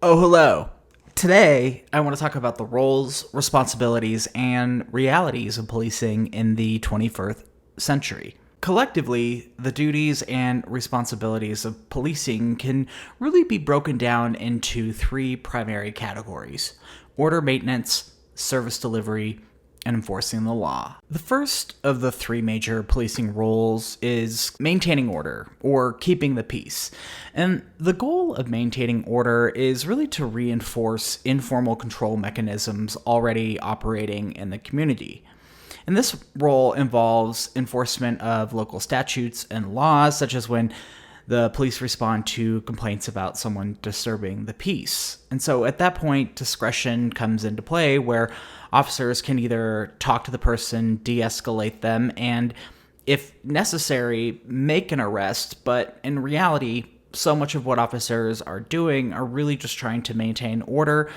Oh, hello. Today, I want to talk about the roles, responsibilities, and realities of policing in the 21st century. Collectively, the duties and responsibilities of policing can really be broken down into three primary categories: order maintenance, service delivery, and enforcing the law. The first of the three major policing roles is maintaining order, or keeping the peace. And the goal of maintaining order is really to reinforce informal control mechanisms already operating in the community. And this role involves enforcement of local statutes and laws, such as when the police respond to complaints about someone disturbing the peace. And so at that point, discretion comes into play where officers can either talk to the person, de escalate them, and if necessary, make an arrest. But in reality, so much of what officers are doing are really just trying to maintain order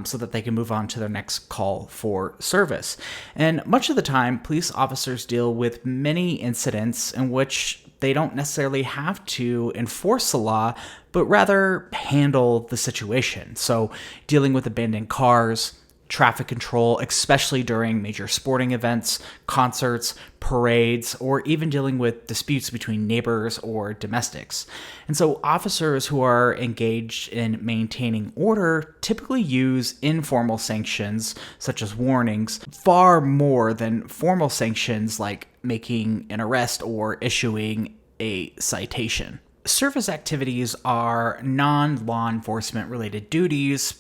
so that they can move on to their next call for service. And much of the time, police officers deal with many incidents in which they don't necessarily have to enforce the law, but rather handle the situation. So, dealing with abandoned cars, traffic control, especially during major sporting events, concerts, parades, or even dealing with disputes between neighbors or domestics. And so officers who are engaged in maintaining order typically use informal sanctions, such as warnings, far more than formal sanctions like making an arrest or issuing a citation. Service activities are non-law enforcement related duties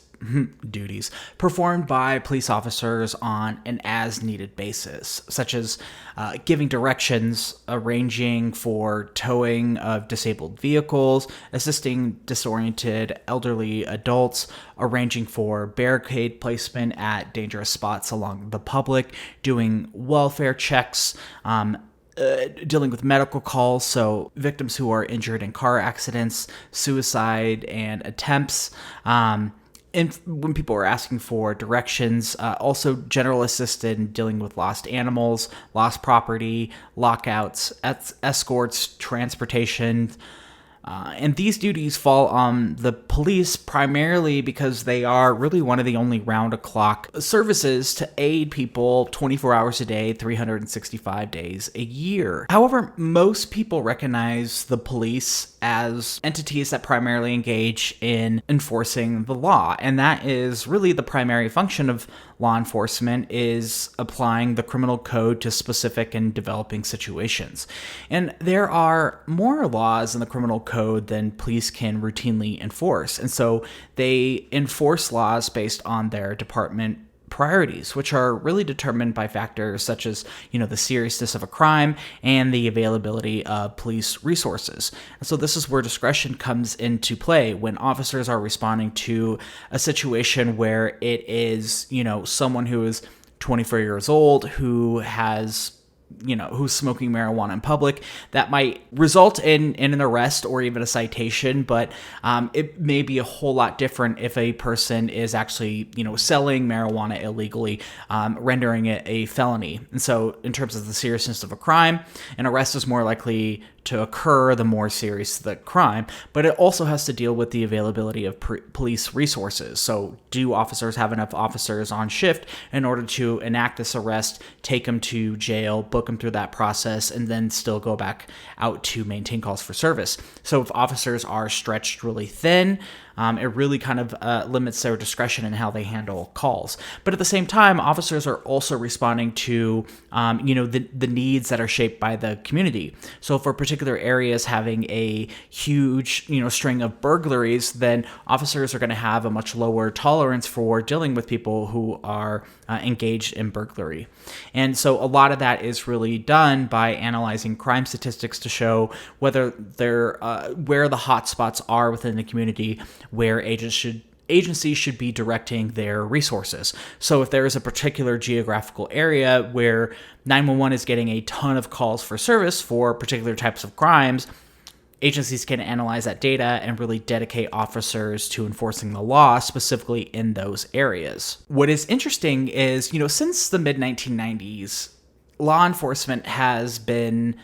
performed by police officers on an as-needed basis, such as giving directions, arranging for towing of disabled vehicles, assisting disoriented elderly adults, arranging for barricade placement at dangerous spots along the public, doing welfare checks, dealing with medical calls, so victims who are injured in car accidents, suicide, and attempts. And when people are asking for directions, also general assistance in dealing with lost animals, lost property, lockouts, escorts, transportation. And these duties fall on the police primarily because they are really one of the only round-the-clock services to aid people 24 hours a day, 365 days a year. However, most people recognize the police as entities that primarily engage in enforcing the law, and that is really the primary function of law enforcement, is applying the criminal code to specific and developing situations. And there are more laws in the criminal code than police can routinely enforce, and so they enforce laws based on their department priorities, which are really determined by factors such as, the seriousness of a crime and the availability of police resources. And so this is where discretion comes into play when officers are responding to a situation where it is, someone who is 24 years old who has who's smoking marijuana in public. That might result in an arrest or even a citation, but it may be a whole lot different if a person is actually, selling marijuana illegally, rendering it a felony. And so in terms of the seriousness of a crime, an arrest is more likely to occur the more serious the crime, but it also has to deal with the availability of police resources. So do officers have enough officers on shift in order to enact this arrest, take them to jail, book them through that process, and then still go back out to maintain calls for service? So if officers are stretched really thin, it really kind of limits their discretion in how they handle calls. But at the same time, officers are also responding to, the needs that are shaped by the community. So for particular areas having a huge, string of burglaries, then officers are going to have a much lower tolerance for dealing with people who are engaged in burglary. And so a lot of that is really done by analyzing crime statistics to show whether they're where the hot spots are within the community, where agencies should be directing their resources. So if there is a particular geographical area where 911 is getting a ton of calls for service for particular types of crimes, agencies can analyze that data and really dedicate officers to enforcing the law specifically in those areas. What is interesting is, since the mid-1990s, law enforcement has been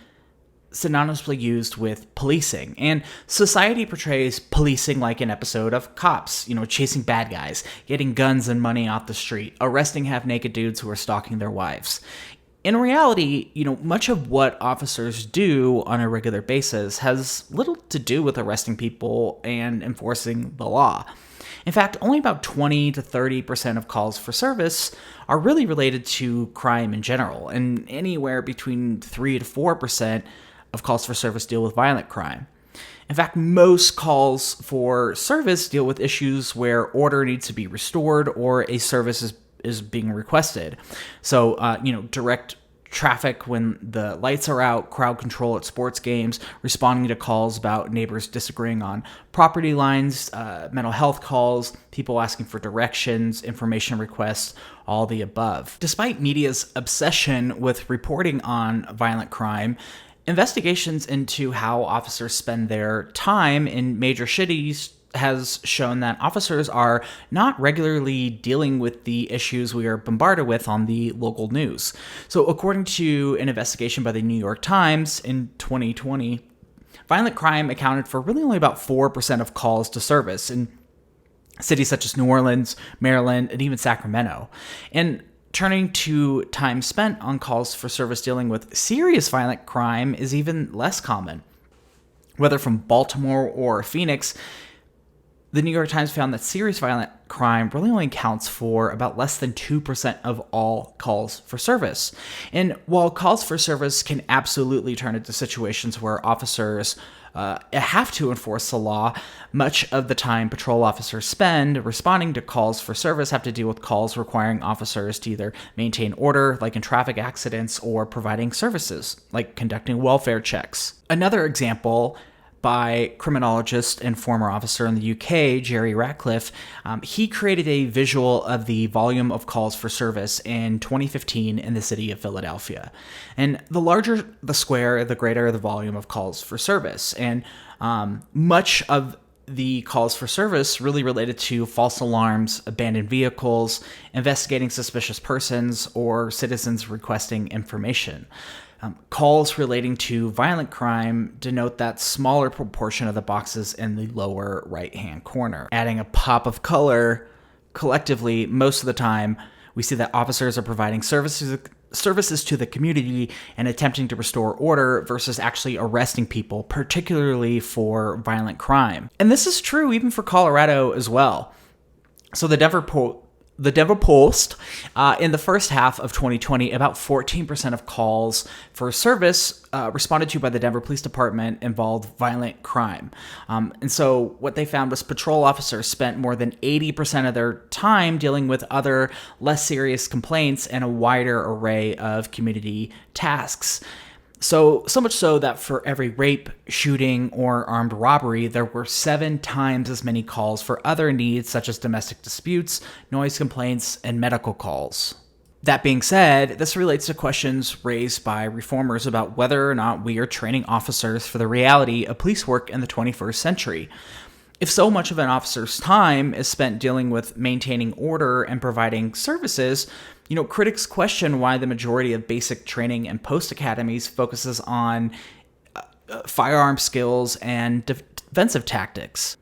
synonymously used with policing. And society portrays policing like an episode of Cops, chasing bad guys, getting guns and money off the street, arresting half-naked dudes who are stalking their wives. In reality, much of what officers do on a regular basis has little to do with arresting people and enforcing the law. In fact, only about 20 to 30% of calls for service are really related to crime in general, and anywhere between 3 to 4% of calls for service deal with violent crime. In fact, most calls for service deal with issues where order needs to be restored or a service is being requested. So, direct traffic when the lights are out, crowd control at sports games, responding to calls about neighbors disagreeing on property lines, mental health calls, people asking for directions, information requests, all the above. Despite media's obsession with reporting on violent crime, investigations into how officers spend their time in major cities has shown that officers are not regularly dealing with the issues we are bombarded with on the local news. So according to an investigation by the New York Times in 2020, violent crime accounted for really only about 4% of calls to service in cities such as New Orleans, Maryland, and even Sacramento. And turning to time spent on calls for service dealing with serious violent crime is even less common. Whether from Baltimore or Phoenix, the New York Times found that serious violent crime really only accounts for about less than 2% of all calls for service. And while calls for service can absolutely turn into situations where officers have to enforce the law, much of the time patrol officers spend responding to calls for service have to deal with calls requiring officers to either maintain order, like in traffic accidents, or providing services, like conducting welfare checks. Another example by criminologist and former officer in the UK, Jerry Ratcliffe, he created a visual of the volume of calls for service in 2015 in the city of Philadelphia. And the larger the square, the greater the volume of calls for service. And much of the calls for service really related to false alarms, abandoned vehicles, investigating suspicious persons, or citizens requesting information. Calls relating to violent crime denote that smaller proportion of the boxes in the lower right-hand corner. Adding a pop of color, collectively, most of the time, we see that officers are providing services to the community and attempting to restore order versus actually arresting people, particularly for violent crime. And this is true even for Colorado as well. So the Denver Post, in the first half of 2020, about 14% of calls for service responded to by the Denver Police Department involved violent crime. And so what they found was patrol officers spent more than 80% of their time dealing with other less serious complaints and a wider array of community tasks. So much so that for every rape, shooting, or armed robbery, there were 7 times as many calls for other needs such as domestic disputes, noise complaints, and medical calls. That being said, this relates to questions raised by reformers about whether or not we are training officers for the reality of police work in the 21st century. If so much of an officer's time is spent dealing with maintaining order and providing services, critics question why the majority of basic training and post academies focuses on firearm skills and defensive tactics,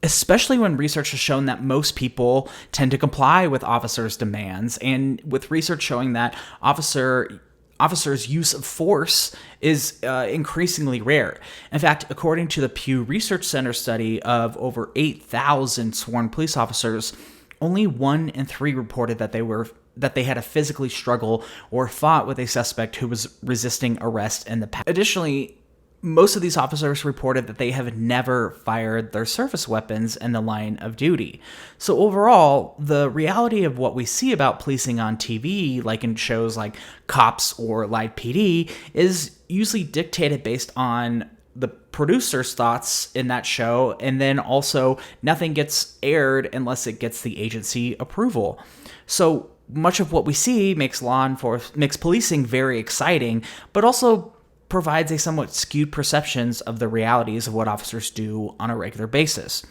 especially when research has shown that most people tend to comply with officers' demands, and with research showing that officers' use of force is increasingly rare. In fact, according to the Pew Research Center study of over 8,000 sworn police officers, only 1 in 3 reported that they had to physically struggle or fought with a suspect who was resisting arrest in the past. Additionally, most of these officers reported that they have never fired their service weapons in the line of duty. So overall, the reality of what we see about policing on TV, like in shows like Cops or Live PD, is usually dictated based on the producer's thoughts in that show, and then also nothing gets aired unless it gets the agency approval. So much of what we see makes policing very exciting, but also provides a somewhat skewed perceptions of the realities of what officers do on a regular basis.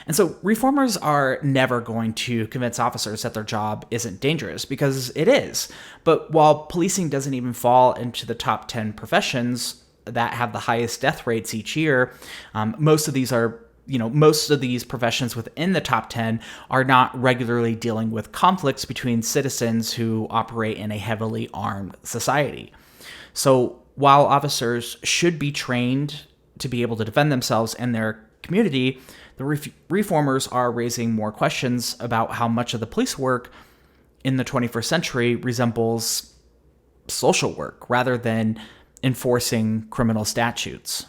And so reformers are never going to convince officers that their job isn't dangerous, because it is. But while policing doesn't even fall into the top 10 professions, that have the highest death rates each year. Most of these professions within the top 10 are not regularly dealing with conflicts between citizens who operate in a heavily armed society. So while officers should be trained to be able to defend themselves and their community, the reformers are raising more questions about how much of the police work in the 21st century resembles social work rather than enforcing criminal statutes.